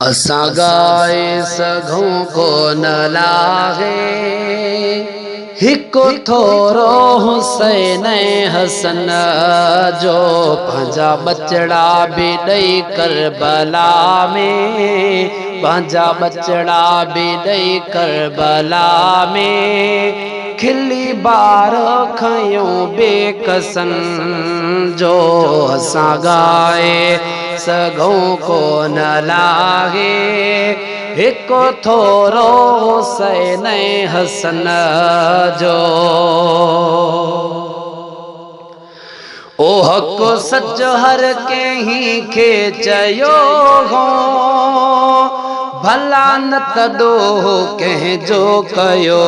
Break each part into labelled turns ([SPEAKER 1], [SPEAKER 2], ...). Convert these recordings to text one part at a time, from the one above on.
[SPEAKER 1] असां गाए सघूं कोन लागे हिकु थोरो हुसैन हसन जो पंहिंजा बचड़ा बि ॾेई करबला में पंहिंजा बचड़ा बि ॾेई करबला में खिली बार खयूं बेकसन जो असां गाए सघूं कोन लागे हिकु थोरो हुसैन हसन जो। ओ हक़ सच हर कंहिं खे चयो हो भला न तॾो कंहिंजो कयो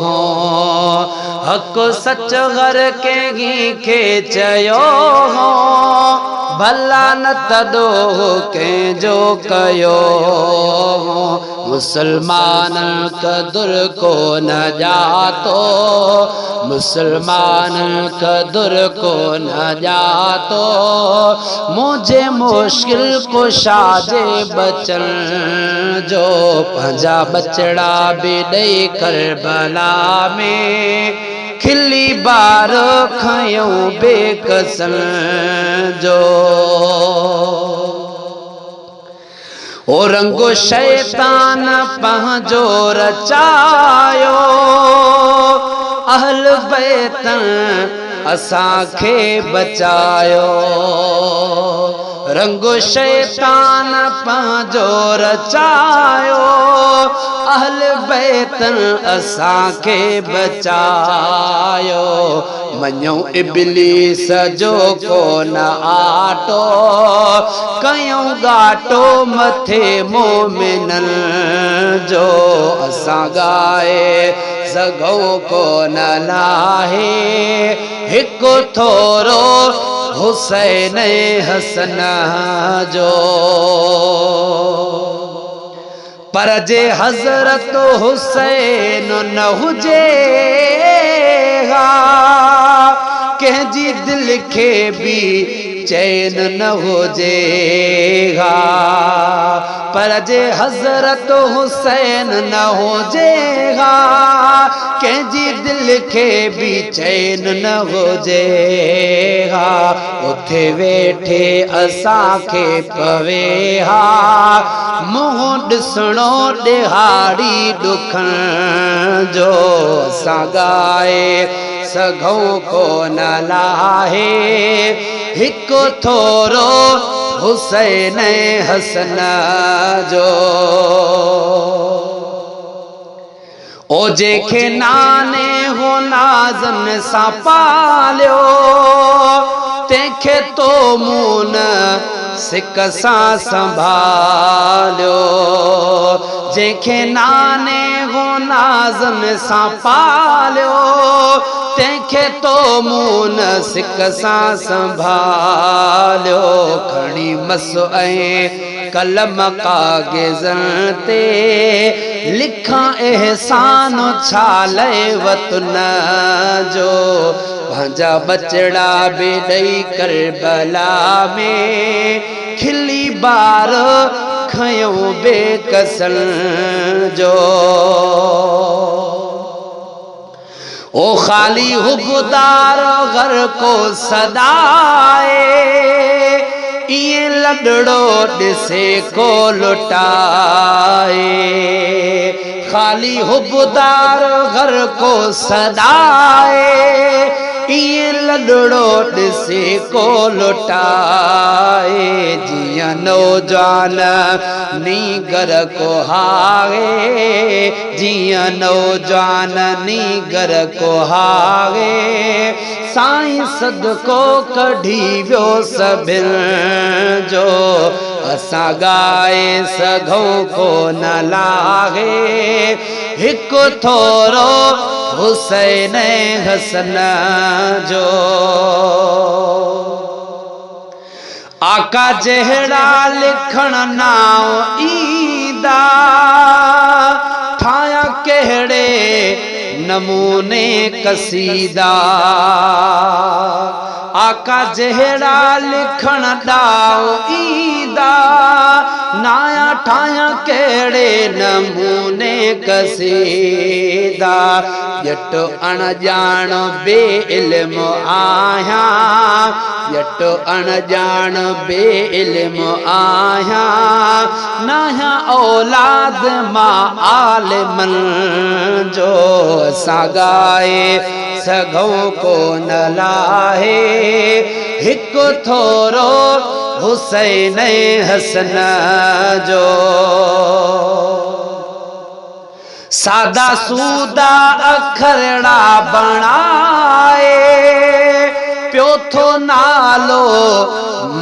[SPEAKER 1] हो। हक़ सच हर कंहिं खे चयो हो भला न तॾो कंहिंजो कयो हो। मुसलमानन कदुर कोन ॼातो मुसलमानन कदुर कोन ॼातो मुझे मुश्किल कुशा जे बचन जो पंहिंजा बचड़ा बि ॾेई करबला में खिली बार खयूं बेकसन जो। ओ रंगो शैतान पंहिंजो रचायो अहल बैत असांखे बचायो। रंगो शैतान पंहिंजो रचायो अहल बैत असांखे बचायो। मञूं इब्लीस जो कोन आटो कयूं गाटो मथे मोमिनन जो असां गाए सघूं कोन लाहे हिकु थोरो हुसैन हसन जो। पर जे हज़रत हुसैन न हुजेगा कंहिंजी दिल खे बि चैन न हुजेगा। पर जे हज़रत हुसैन न हुजेगा कंहिंजी दिल खे बि चैन न हुजेगा। उथे वेठे असांखे पवे हा मुंहुं ॾिसणो ॾिहाड़ी ॾुखण जो असां गाए सघूं कोन लाहे हिकु थोरो हुसैन हसन जो। ओ जेके नाने हो नाज़न सां पालियो तंहिंखे तो मून सिक सां संभालियो। जंहिंखे नाने हो नाज़न सां पालियो तंहिंखे तो मून सिक सां संभालियो। खणी मस ऐं कलम काग़ज़न ते लिखां एहसान छाले वतन जो पंहिंजा बचड़ा बि ॾेई करबला में खिली बार खयूं बेकसन जो। ओ खाली हुबदार घर को सदाए इए लडड़ो ॾिसे को लुटाए। खाली हुबदार घर को सदाए इए लडड़ो ॾिसे को लुटाए। जिया नौजवान नीगर को हागे जिया नौजवान नीगर को हागे साईं सदको कढी वियो सभिन जो असां गाए सघूं कोन लागे हिकु थोरो हुसैन हसन जो। आका जहिड़ा लिखण नाव ईंदा ठाहिया कहिड़े नमूने कसीदा। आका जहिड़ा लिखण ॾाओ ईंदा नाया ठाया केड़े नमूने कसीदा जट अणजान बे इल्म आया जट अणजान बे इल्म आया नया औलाद मां आलिमन जो सगाए सगों को न लाहे हिक थोरो हुसैन हसन जो सादा सूदा अखरड़ा बनाए प्यो थो नालो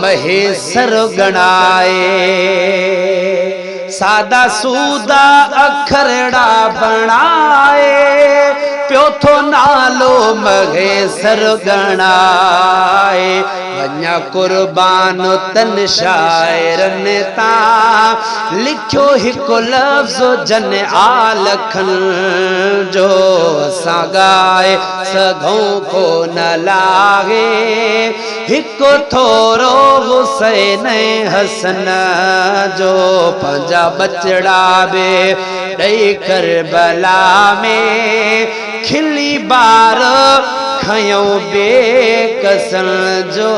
[SPEAKER 1] महेसर गणाए सादा सूदा अखरड़ा बनाए प्यो थो नालो महेसर गणाए वञा कुर्बान तन शाइरन ता लिखियो हिकु लफ्ज़ जन आलखन जो असां ॻाए सघूं को न लागे हिकु थोरो हुसैन हसन जो पंहिंजा बचड़ा बे ॾेई करबला में खिली बार खयों बेकसन जो